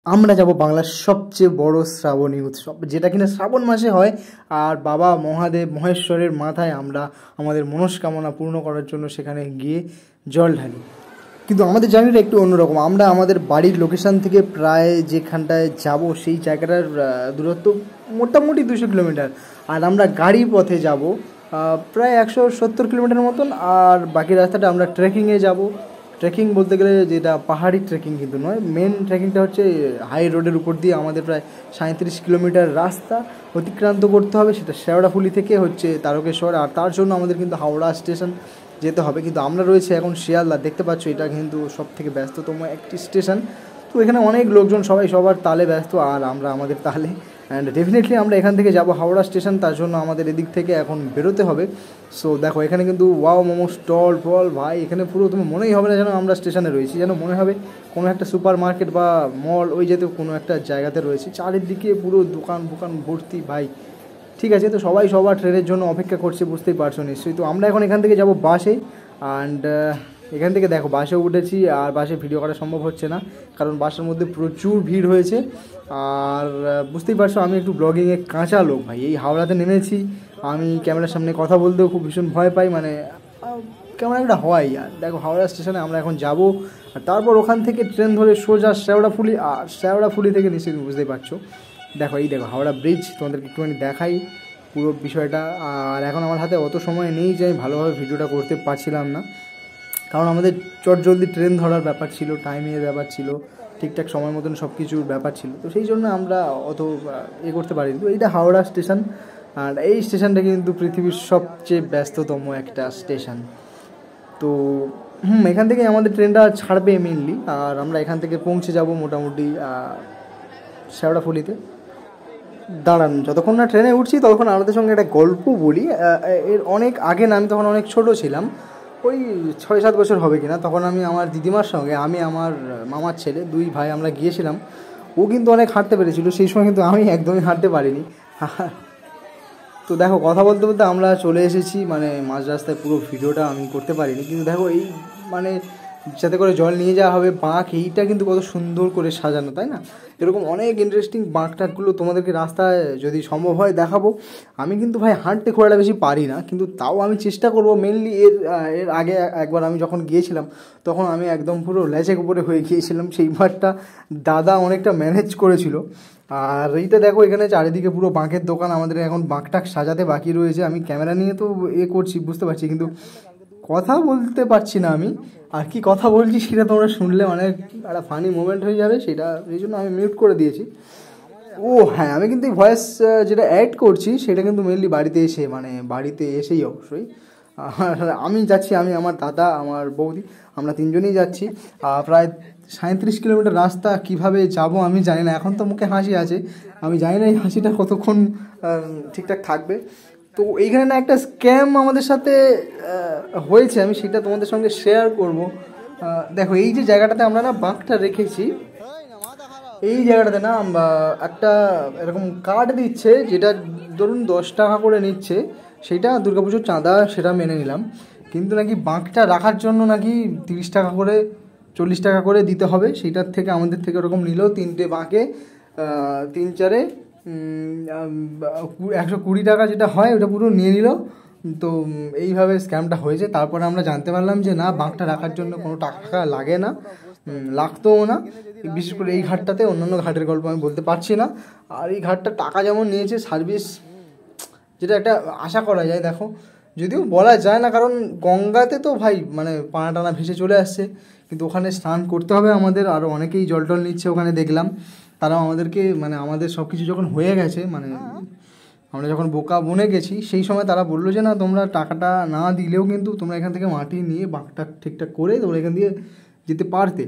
আমরা যাব বাংলার সবচেয়ে বড় শ্রাবণী উৎসব, যেটা কিনা শ্রাবণ মাসে হয়। আর বাবা মহাদেব মহেশ্বরের মাথায় আমরা আমাদের মনস্কামনা পূর্ণ করার জন্য সেখানে গিয়ে জল ঢালি। কিন্তু আমাদের জার্নিটা একটু অন্যরকম। আমরা আমাদের বাড়ির লোকেশান থেকে প্রায় যেখানটায় যাব সেই জায়গাটার দূরত্ব মোটামুটি 200 কিলোমিটার, আর আমরা গাড়ি পথে যাব প্রায় 170 কিলোমিটার মতন। আর বাকি রাস্তাটা আমরা ট্রেকিংয়ে যাব। ট্রেকিং বলতে গেলে যেটা পাহাড়ি ট্রেকিং কিন্তু নয়, মেন ট্রেকিংটা হচ্ছে হাই রোডের উপর দিয়ে আমাদের প্রায় 37 কিলোমিটার রাস্তা অতিক্রান্ত করতে হবে। সেটা শেওড়াফুলি থেকে হচ্ছে তারকেশ্বর, আর তার জন্য আমাদের কিন্তু হাওড়া স্টেশন যেতে হবে। কিন্তু আমরা রয়েছে এখন শিয়ালদা, দেখতে পাচ্ছ এটা কিন্তু সব থেকে ব্যস্ততম একটি স্টেশন। তো এখানে অনেক লোকজন, সবাই সবার তালে ব্যস্ত, আর আমরা আমাদের তালে। অ্যান্ড ডেফিনেটলি আমরা এখান থেকে যাব হাওড়া স্টেশন, তার জন্য আমাদের এদিক থেকে এখন বেরোতে হবে। সো দেখো এখানে কিন্তু ওয়াও মোমো স্টল ফল, ভাই এখানে পুরো তুমি মনেই হবে না যেন আমরা স্টেশনে রয়েছি, যেন মনে হবে কোনো একটা সুপার মার্কেট বা মল ওই জাতীয় কোনো একটা জায়গাতে রয়েছি। চারিদিকে পুরো দোকান ফোকান ভর্তি ভাই। ঠিক আছে, তো সবাই সবার ট্রেনের জন্য অপেক্ষা করছে, বুঝতেই পারছো নিশ্চয়ই। তো আমরা এখন এখান থেকে যাব বাসে। অ্যান্ড এখান থেকে দেখো বাসে উঠেছি, আর বাসে ভিডিও করা সম্ভব হচ্ছে না কারণ বাসের মধ্যে প্রচুর ভিড় হয়েছে। আর বুঝতেই পারছো আমি একটু ব্লগিংয়ে কাঁচা লোক ভাই। এই হাওড়াতে নেমেছি, আমি ক্যামেরার সামনে কথা বলতেও খুব ভীষণ ভয় পাই, মানে কেমন একটা হয়। আর দেখো হাওড়া স্টেশনে আমরা এখন যাব, আর তারপর ওখান থেকে ট্রেন ধরে সোজা শেওড়াফুলি। আর শেওড়াফুলি থেকে নিশ্চয়ই বুঝতেই পারছো, দেখো এই দেখো হাওড়া ব্রিজ, তোমাদেরকে একটুখানি দেখাই পুরো বিষয়টা। আর এখন আমার হাতে অত সময় নেই যে আমি ভালোভাবে ভিডিওটা করতে পারছিলাম না, কারণ আমাদের চটজলদি ট্রেন ধরার ব্যাপার ছিল, টাইমের ব্যাপার ছিল, ঠিকঠাক সময় মতন সব কিছুর ব্যাপার ছিল। তো সেই জন্য আমরা অত করতে পারিনি। তো এইটা হাওড়া স্টেশন, আর এই স্টেশনটা কিন্তু পৃথিবীর সবচেয়ে ব্যস্ততম একটা স্টেশন। তো এখান থেকে আমাদের ট্রেনটা ছাড়বে মেনলি, আর আমরা এখান থেকে পৌঁছে যাব মোটামুটি শেওড়াফুলিতে। দাঁড়ান, যতক্ষণ না ট্রেনে উঠছি ততক্ষণ আমাদের সঙ্গে একটা গল্প বলি। এর অনেক আগে না, আমি তখন অনেক ছোট ছিলাম, ওই 6-7 বছর হবে কিনা। তখন আমি আমার দিদিমার সঙ্গে, আমি আমার মামার ছেলে, দুই ভাই আমরা গিয়েছিলাম। ও কিন্তু অনেক হাঁটতে পেরেছিল সেই সময়, কিন্তু আমি একদমই হাঁটতে পারিনি। তো দেখো কথা বলতে বলতে আমরা চলে এসেছি, মানে মাঝ রাস্তায় পুরো ভিডিওটা আমি করতে পারিনি। কিন্তু দেখো এই মানে যাতে করে জল নিয়ে যাওয়া হবে বাঁক, এইটা কিন্তু কত সুন্দর করে সাজানো, তাই না? এরকম অনেক ইন্টারেস্টিং বাঁক টাকগুলো তোমাদেরকে রাস্তায় যদি সম্ভব হয় দেখাবো। আমি কিন্তু ভাই হাঁটতে খুব একটা বেশি পারি না, কিন্তু তাও আমি চেষ্টা করবো। মেনলি এর আগে একবার আমি যখন গিয়েছিলাম তখন আমি একদম পুরো লেজেক উপরে হয়ে গিয়েছিলাম, সেই বারটা দাদা অনেকটা ম্যানেজ করেছিল। আর এইটা দেখো এখানে চারিদিকে পুরো বাঁকের দোকান, আমাদের এখন বাঁকটাক সাজাতে বাকি রয়েছে। আমি ক্যামেরা নিয়ে তো করছি বুঝতে পারছি, কিন্তু কথা বলতে পারছি না আমি। আর কি কথা বলছি সেটা তোমরা শুনলে অনেক একটা ফানি মোমেন্ট হয়ে যাবে, সেটা এই জন্য আমি মিউট করে দিয়েছি। ও হ্যাঁ, আমি কিন্তু ভয়েস যেটা অ্যাড করছি সেটা কিন্তু মেনলি বাড়িতে এসে, মানে বাড়িতে এসেই অবশ্যই। আমি যাচ্ছি, আমি আমার দাদা আমার বৌদি আমরা তিনজনেই যাচ্ছি। প্রায় 37 কিলোমিটার রাস্তা কিভাবে যাব আমি জানি না। এখন তো মুখে হাসি আছে, আমি জানি না এই হাসিটা কতক্ষণ ঠিকঠাক থাকবে। তো এইখানে না একটা স্ক্যাম আমাদের সাথে হয়েছে, আমি সেটা তোমাদের সঙ্গে শেয়ার করব। দেখো এই যে জায়গাটাতে আমরা না বাঁকটা রেখেছি, এই জায়গাটাতে না একটা এরকম কার্ড দিচ্ছে, যেটা ধরুন 10 টাকা করে নিচ্ছে, সেইটা দুর্গাপুজোর চাঁদা, সেটা মেনে নিলাম। কিন্তু নাকি বাঁকটা রাখার জন্য নাকি 30 টাকা করে 40 টাকা করে দিতে হবে। সেইটার থেকে আমাদের থেকে ওরকম নিল, 3টে বাঁকে 3-4-এ 120 টাকা যেটা হয় ওটা পুরো নিয়ে নিল। তো এইভাবে স্ক্যামটা হয়েছে। তারপরে আমরা জানতে পারলাম যে না, বাঁকটা রাখার জন্য কোনো টাকা লাগে না, লাগতোও না। বিশেষ করে এই ঘাটটাতে, অন্যান্য ঘাটের গল্প আমি বলতে পারছি না। আর এই ঘাটটা টাকা যেমন নিয়েছে, সার্ভিস যেটা একটা আশা করা যায়, দেখো যদিও বলা যায় না, কারণ গঙ্গাতে তো ভাই মানে পানা টানা ভেসে চলে আসছে, কিন্তু ওখানে স্নান করতে হবে আমাদের। আরও অনেকেই জল টল নিচ্ছে ওখানে দেখলাম, তারাও আমাদেরকে মানে আমাদের সব কিছু যখন হয়ে গেছে, মানে আমরা যখন বোকা বনে গেছি সেই সময় তারা বললো যে না, তোমরা টাকাটা না দিলেও কিন্তু তোমরা এখান থেকে মাটি নিয়ে বাঁকটা ঠিকঠাক করে তোমরা এখান দিয়ে যেতে পারতে।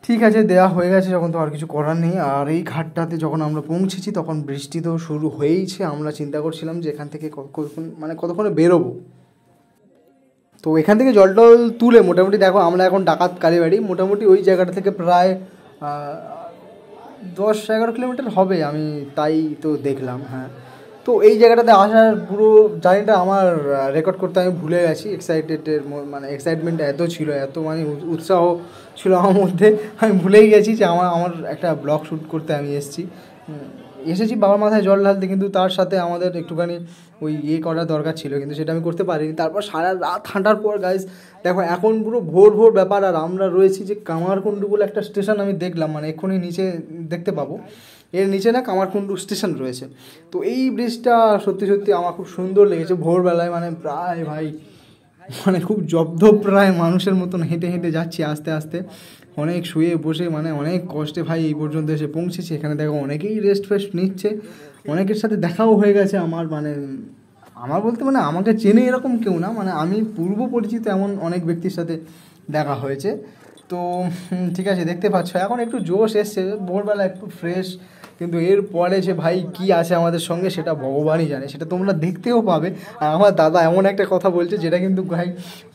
ঠিক আছে, দেওয়া হয়ে গেছে যখন, তো আর কিছু করার নেই। আর এই ঘাটটাতে যখন আমরা পৌঁছেছি তখন বৃষ্টি তো শুরু হয়েইছে। আমরা চিন্তা করছিলাম যে এখান থেকে কতক্ষণে বেরোবো। তো এখান থেকে জল টল তুলে মোটামুটি দেখো, আমরা এখন ডাকাত কালীবাড়ি, মোটামুটি ওই জায়গাটা থেকে প্রায় 10-11 কিলোমিটার হবে, আমি তাই তো দেখলাম। হ্যাঁ, তো এই জায়গাটাতে আসার পুরো জার্নিটা আমার রেকর্ড করতে আমি ভুলে গেছি। মানে এক্সাইটমেন্টটা এত ছিল, এত মানে উৎসাহ ছিল আমার মধ্যে, আমি ভুলেই গেছি যে আমার একটা ব্লগ শ্যুট করতে আমি এসেছি বাবার মাথায় জল ঢালতে, কিন্তু তার সাথে আমাদের একটুখানি ওই করার দরকার ছিল, কিন্তু সেটা আমি করতে পারিনি। তারপর সারা রাত হাঁটার পর গাইজ দেখো এখন পুরো ভোর ব্যাপার, আর আমরা রয়েছি যে কামারকুণ্ডু বলে একটা স্টেশন আমি দেখলাম, মানে এক্ষুনি নিচে দেখতে পাবো, এর নিচে না কামারকুণ্ডু স্টেশন রয়েছে। তো এই ব্রিজটা সত্যি আমার খুব সুন্দর লেগেছে ভোরবেলায়, মানে প্রায় ভাই মানে খুব প্রায় মানুষের মতন হেঁটে হেঁটে যাচ্ছি আস্তে আস্তে, অনেক শুয়ে বসে, মানে অনেক কষ্টে ভাই এই পর্যন্ত এসে পৌঁছেছি। এখানে দেখো অনেকেই রেস্ট ফেস্ট নিচ্ছে, অনেকের সাথে দেখাও হয়ে গেছে আমার, মানে আমার বলতে মানে আমাকে চেনে এরকম কেউ না, মানে আমি পূর্ব পরিচিত এমন অনেক ব্যক্তির সাথে দেখা হয়েছে। তো ঠিক আছে, দেখতে পাচ্ছ এখন একটু জোশ এসছে, ভোরবেলা একটু ফ্রেশ, কিন্তু এর পরে যে ভাই কি আছে আমাদের সঙ্গে সেটা ভগবানই জানে, সেটা তোমরা দেখতেও পাবে। আর আমার দাদা এমন একটা কথা বলছে যেটা কিন্তু ভাই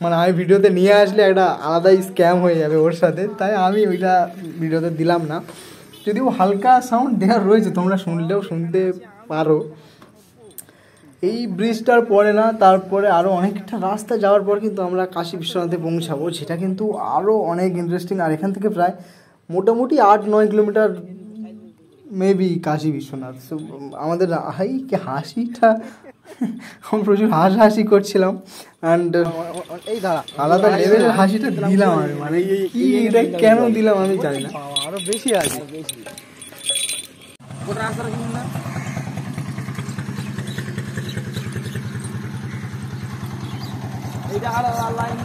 মানে আমি ভিডিওতে নিয়ে আসলে একটা আলাদাই স্ক্যাম হয়ে যাবে ওর সাথে, তাই আমি ওইটা ভিডিওতে দিলাম না। যদিও হালকা সাউন্ড দেওয়ার রয়েছে, তোমরা শুনলেও শুনতে পারো। এই ব্রিজটার পরে না, তারপরে আরও অনেকটা রাস্তা যাওয়ার পর কিন্তু আমরা কাশী বিশ্বনাথে পৌঁছাবো, যেটা কিন্তু আরও অনেক ইন্টারেস্টিং। আর এখান থেকে প্রায় মোটামুটি 8-9 কিলোমিটার মেবি কাশী বিশ্বনাথ। আমাদের হাসিটা আমি প্রচুর হাসাহাসি করছিলাম, অ্যান্ড এই আলাদা লেভেলের হাসিটা দিলাম আমি, মানে কি এটা কেন দিলাম আমি জানি না, আরও বেশি আছে। এটা আলাদা লাইন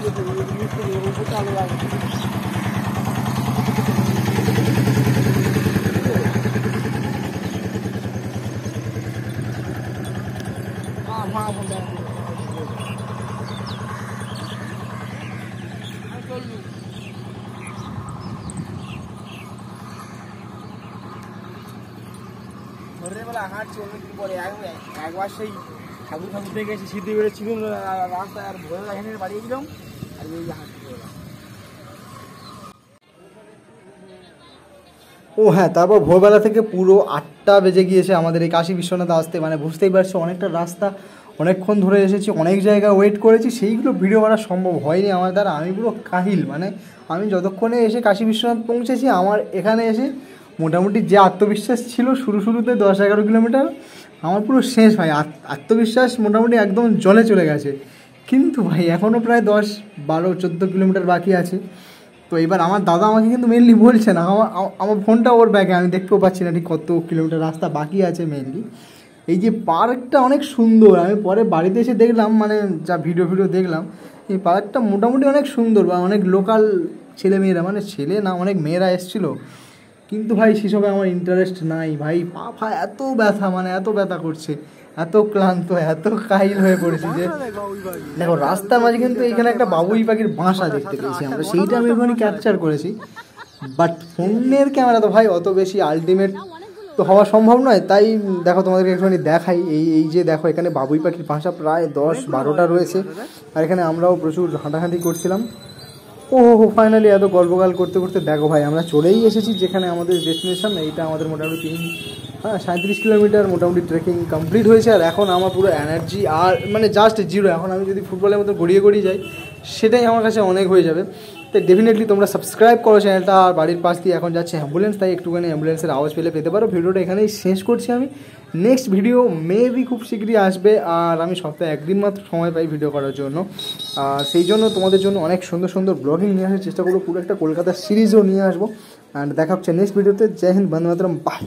ভোরবেলা হাঁটছি, অনেকদিন পরে একবার সেই ঠাকুর দেখে এসে সিদ্ধি বেড়েছিল রাস্তায়, আর ভোরবেলা এখানে বাড়িয়েছিলাম আর এই হাঁটছি। ও হ্যাঁ, তারপর ভোরবেলা থেকে পুরো 8টা বেজে গিয়েছে আমাদের এই কাশী বিশ্বনাথ আসতে, মানে বুঝতেই পারছো অনেকটা রাস্তা অনেকক্ষণ ধরে এসেছি, অনেক জায়গায় ওয়েট করেছি, সেইগুলো ভিডিও করা সম্ভব হয়নি আমার দ্বারা। আমি পুরো কাহিল, মানে আমি যতক্ষণে এসে কাশী বিশ্বনাথ পৌঁছেছি, আমার এখানে এসে মোটামুটি যে আত্মবিশ্বাস ছিল শুরুতে 10-11 কিলোমিটার, আমার পুরো শেষ ভাই, আত্মবিশ্বাস মোটামুটি একদম জলে চলে গেছে। কিন্তু ভাই এখনও প্রায় 10-12-14 কিলোমিটার বাকি আছে। তো এবার আমার দাদা আমাকে কিন্তু মেনলি বলছে না, আমার ফোনটা ওর ব্যাগে, আমি দেখতেও পাচ্ছি না ঠিক কত কিলোমিটার রাস্তা বাকি আছে। মেনলি এই যে পার্কটা অনেক সুন্দর, আমি পরে বাড়িতে এসে দেখলাম, মানে যা ভিডিও দেখলাম, এই পার্কটা মোটামুটি অনেক সুন্দর, বা অনেক লোকাল ছেলেমেয়েরা, মানে ছেলে না অনেক মেয়েরা এসেছিলো, কিন্তু ভাই সেসবে আমার ইন্টারেস্ট নাই ভাই। পা এত ব্যথা, মানে এত ব্যথা করছে, এত ক্লান্ত, এত কাহিল হয়ে পড়েছি যে দেখো রাস্তার মাঝে কিন্তু এখানে একটা বাবুই পাখির বাসা দেখতে পেয়েছি আমরা, সেইটা আমি ওখানে ক্যাপচার করেছি। বাট ফোনের ক্যামেরা তো ভাই অত বেশি আলটিমেট তো হওয়া সম্ভব নয়, তাই দেখো তোমাদেরকে একটুখানি দেখাই। এই যে দেখো এখানে বাবুই পাখির বাসা প্রায় 10-12টা রয়েছে, আর এখানে আমরাও প্রচুর হাঁটাহাঁটি করছিলাম। ও ফাইনালি এত গল্পগাল করতে করতে দেখো ভাই আমরা চলেই এসেছি যেখানে আমাদের ডেস্টিনেশন। এইটা আমাদের মোটামুটি 37 কিলোমিটার মোটামুটি ট্রেকিং কমপ্লিট হয়েছে। আর এখন আমার পুরো এনার্জি আর মানে জাস্ট জিরো। এখন আমি যদি ফুটবলের মতো গড়িয়ে যাই সেটাই আমার কাছে অনেক হয়ে যাবে। তো ডেফিনেটলি তোমরা সাবস্ক্রাইব করো চ্যানেলটা। আর বাড়ির পাশ দিয়ে এখন যাচ্ছে অ্যাম্বুলেন্স, তাই একটুখানি অ্যাম্বুলেন্সের আওয়াজ পেতে পারো। ভিডিওটা এখানেই শেষ করছি আমি। নেক্সট ভিডিও মেবি খুব শীঘ্রই আসবে, আর আমি সপ্তাহে একদিন মাত্র সময় পাই ভিডিও করার জন্য। আর সেই জন্য তোমাদের জন্য অনেক সুন্দর সুন্দর ব্লগিং নিয়ে আসার চেষ্টা করবো, পুরো একটা কলকাতার সিরিজও নিয়ে আসবো। অ্যান্ড দেখা হচ্ছে নেক্সট ভিডিওতে। জয় হিন্দ, বন্দে মাতরম, বাই।